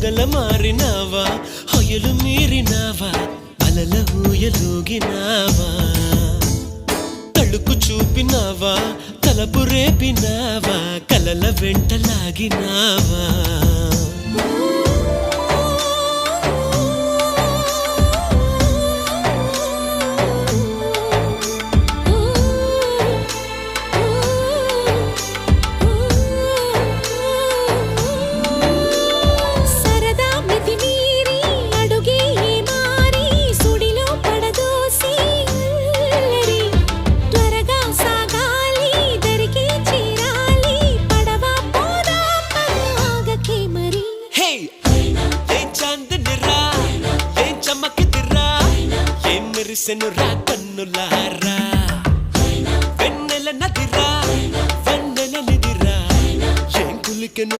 మొగల మారినావా హొయలు మీరినావా అలల ఊయలూగినావా తళుకు చూపినావా తలపు రేపినావా కలల వెంటలాగినావా మెరిసెను రా కన్నులా